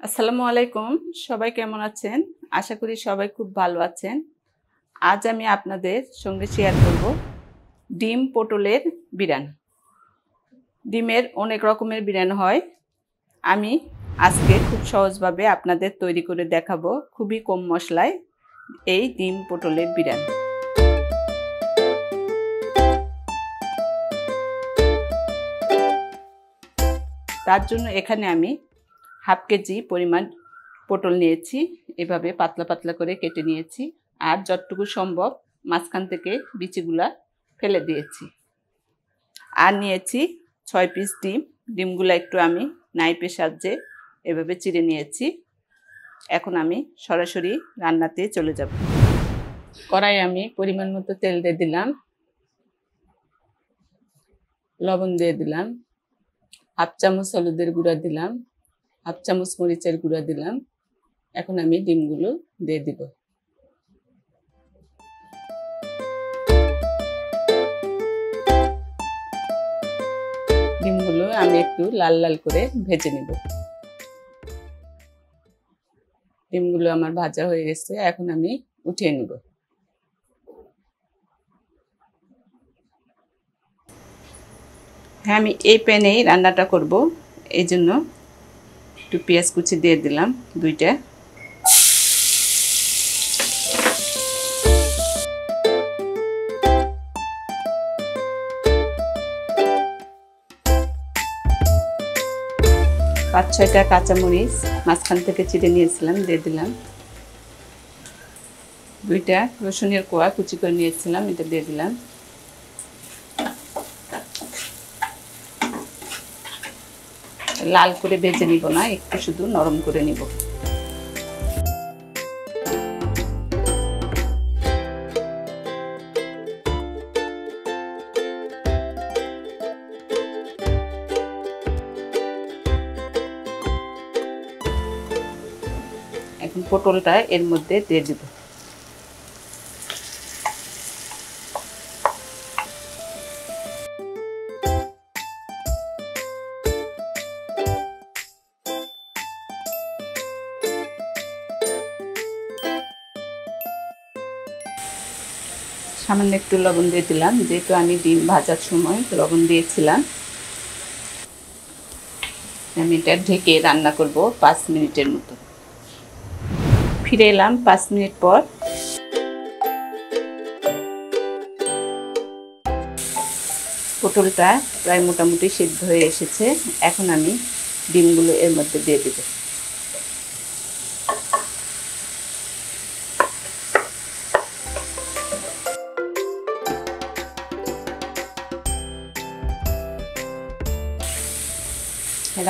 আসসালামু আলাইকুম। সবাই কেমন আছেন? আশা করি সবাই খুব ভালো আছেন। আজ আমি আপনাদের সঙ্গে শেয়ার করব ডিম পটলের বিরান। ডিমের অনেক রকমের বিরান হয়। আমি আজকে খুব সহজভাবে আপনাদের তৈরি করে দেখাবো খুবই কম মশলায় এই ডিম পটলের বিরান। তার জন্য এখানে আমি হাফ কেজি পরিমাণ পটল নিয়েছি, এভাবে পাতলা পাতলা করে কেটে নিয়েছি। আর যতটুকু সম্ভব মাঝখান থেকে বিচিগুলা ফেলে দিয়েছি। আর নিয়েছি 6 পিস ডিম। ডিমগুলো একটু আমি নাইফের সাহায্যে এভাবে চিড়ে নিয়েছি। এখন আমি সরাসরি রান্নাতে চলে যাব। কড়াই আমি পরিমাণ মতো তেল দিয়ে দিলাম, লবণ দিয়ে দিলাম, হাফ চামচ হলুদের গুঁড়া দিলাম, হাফ চামচ মরিচের গুঁড়া দিলাম। এখন আমি ডিমগুলো দিয়ে দিব। ডিমগুলো আমি একটু লাল লাল করে ভেজে নিব। ডিমগুলো আমার ভাজা হয়ে গেছে, এখন আমি উঠিয়ে নিব। হ্যাঁ, আমি এই প্যানেই রান্নাটা করব, এই জন্য একটু পেঁয়াজ কুচি দিয়ে দিলাম 2টা। পাঁচ 6টা কাঁচামরিচ মাঝখান থেকে চিড়ে নিয়েছিলাম, দিয়ে দিলাম। 2টা রসুনের কোয়া কুচি করে নিয়েছিলাম, এটা দিয়ে দিলাম। লাল করে ভেজে নিব না, একটু শুধু নরম করে নিব। এখন পটলটা এর মধ্যে দিয়ে দিব। সামান্য একটু লবণ দিয়ে দিলাম, যেহেতু আমি ডিম ভাজার সময় লবণ দিয়েছিলাম। আমি এটা ঢেকে রান্না করব 5 মিনিটের মতো। ফিরে এলাম 5 মিনিট পর। পটলটা প্রায় মোটামুটি সিদ্ধ হয়ে এসেছে। এখন আমি ডিমগুলো এর মধ্যে দিয়ে দেব।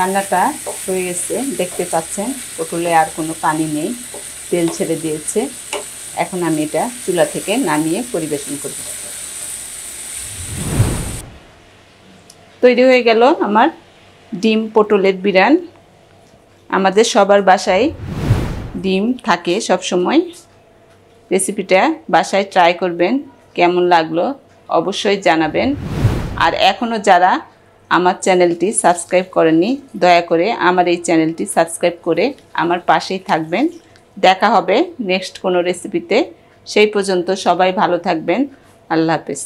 রান্নাটা হয়ে গেছে, দেখতে পাচ্ছেন পটলে আর কোনো পানি নেই, তেল ছেড়ে দিয়েছে। এখন আমি এটা চুলা থেকে নামিয়ে পরিবেশন করব। তৈরি হয়ে গেল আমার ডিম পটলের বিরান। আমাদের সবার বাসায় ডিম থাকে সব সময়। রেসিপিটা বাসায় ট্রাই করবেন, কেমন লাগলো অবশ্যই জানাবেন। আর এখনও যারা আমার চ্যানেলটি সাবস্ক্রাইব করেননি, দয়া করে আমার এই চ্যানেলটি সাবস্ক্রাইব করে আমার পাশেই থাকবেন। দেখা হবে নেক্সট কোনো রেসিপিতে। সেই পর্যন্ত সবাই ভালো থাকবেন। আল্লাহ হাফেজ।